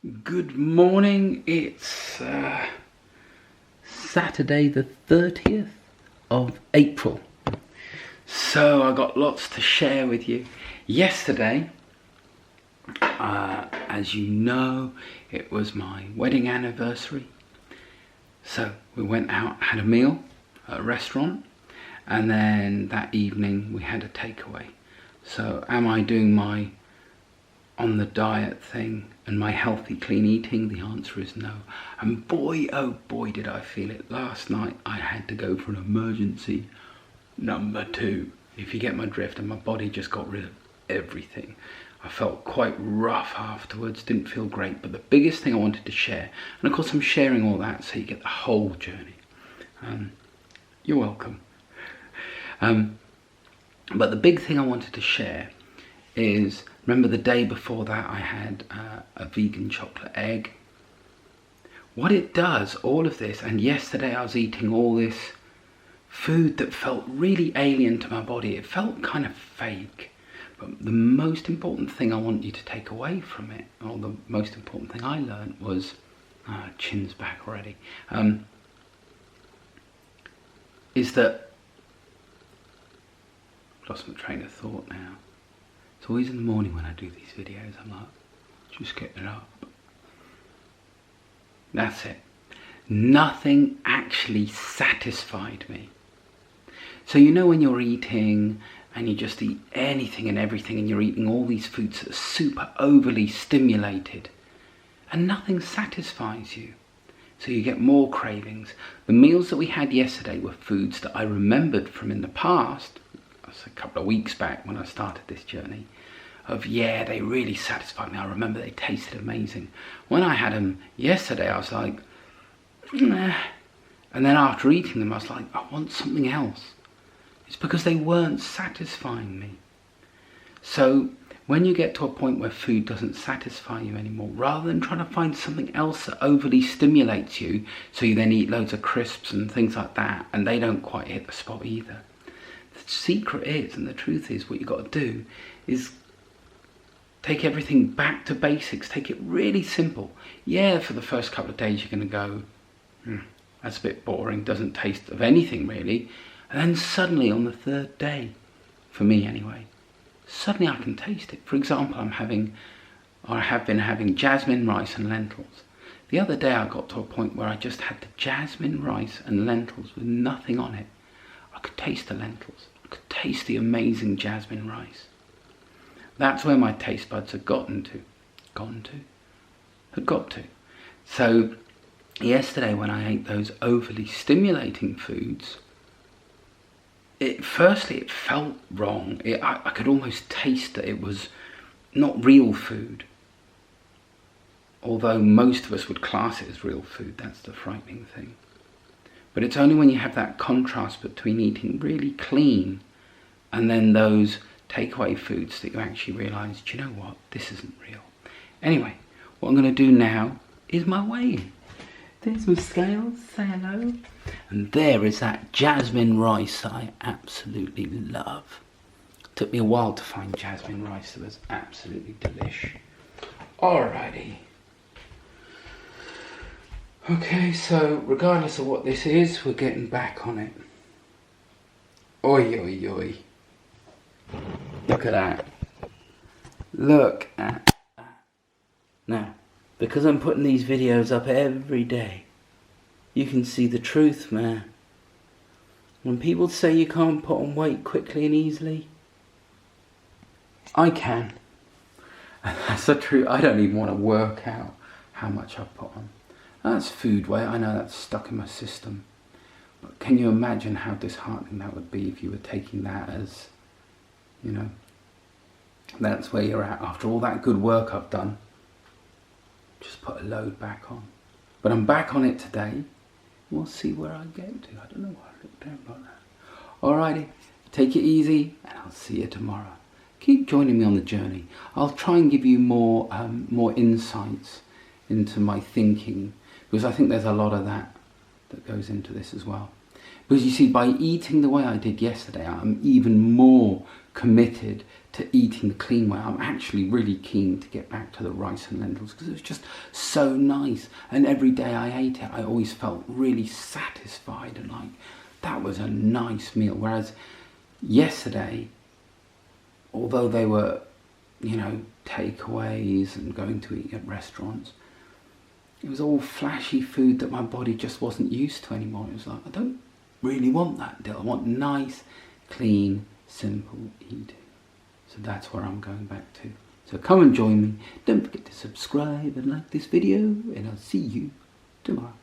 Good morning, it's Saturday the 30th of April. So I got lots to share with you. Yesterday, as you know, it was my wedding anniversary. So we went out, had a meal at a restaurant, and then that evening we had a takeaway. So am I doing my on the diet thing and my healthy clean eating? The answer is no. And boy, oh boy, did I feel it. Last night I had to go for an emergency number 2, if you get my drift, and my body just got rid of everything. I felt quite rough afterwards, didn't feel great, but the biggest thing I wanted to share, and of course I'm sharing all that so you get the whole journey. You're welcome. But the big thing I wanted to share is, remember the day before that I had a vegan chocolate egg. What it does, all of this, and yesterday I was eating all this food that felt really alien to my body. It felt kind of fake. But the most important thing I want you to take away from it, or the most important thing I learned was, chin's back already, is that, lost my train of thought now. It's always in the morning when I do these videos, I'm like, just get it up. That's it. Nothing actually satisfied me. So you know when you're eating and you just eat anything and everything, and you're eating all these foods that are super overly stimulated and nothing satisfies you. So you get more cravings. The meals that we had yesterday were foods that I remembered from in the past, a couple of weeks back when I started this journey, of they really satisfied me. I remember they tasted amazing. When I had them yesterday, I was like, nah. And then after eating them, I was like, I want something else. It's because they weren't satisfying me. So when you get to a point where food doesn't satisfy you anymore, rather than trying to find something else that overly stimulates you, so you then eat loads of crisps and things like that, and they don't quite hit the spot either. The secret is, and the truth is, what you've got to do is take everything back to basics. Take it really simple. For the first couple of days you're going to go, that's a bit boring, doesn't taste of anything really. And then suddenly on the third day, for me anyway, suddenly I can taste it. For example, I have been having jasmine rice and lentils. The other day I got to a point where I just had the jasmine rice and lentils with nothing on it. I could taste the lentils. I could taste the amazing jasmine rice. That's where my taste buds had got to. So yesterday when I ate those overly stimulating foods, firstly it felt wrong. I could almost taste that it was not real food. Although most of us would class it as real food, that's the frightening thing. But it's only when you have that contrast between eating really clean and then those takeaway foods that you actually realise, do you know what, this isn't real. Anyway, what I'm going to do now is my weigh-in. There's my scales, say hello. And there is that jasmine rice that I absolutely love. Took me a while to find jasmine rice that was absolutely delish. Alrighty. Okay, so regardless of what this is, we're getting back on it. Oi, oi, oi. Look at that. Look at that. Now, because I'm putting these videos up every day, you can see the truth, man. When people say you can't put on weight quickly and easily, I can. And that's the truth. I don't even want to work out how much I've put on. That's food weight. I know that's stuck in my system. But can you imagine how disheartening that would be if you were taking that as, that's where you're at. After all that good work I've done, just put a load back on. But I'm back on it today. We'll see where I get to. I don't know why I looked down like that. Alrighty, take it easy, and I'll see you tomorrow. Keep joining me on the journey. I'll try and give you more insights into my thinking, because I think there's a lot of that goes into this as well. Because you see, by eating the way I did yesterday, I'm even more committed to eating the clean way. I'm actually really keen to get back to the rice and lentils because it was just so nice. And every day I ate it, I always felt really satisfied and like that was a nice meal. Whereas yesterday, although they were, you know, takeaways and going to eat at restaurants, it was all flashy food that my body just wasn't used to anymore. It was like, I don't really want that dill. I want nice, clean, simple eating. So that's where I'm going back to. So come and join me. Don't forget to subscribe and like this video, and I'll see you tomorrow.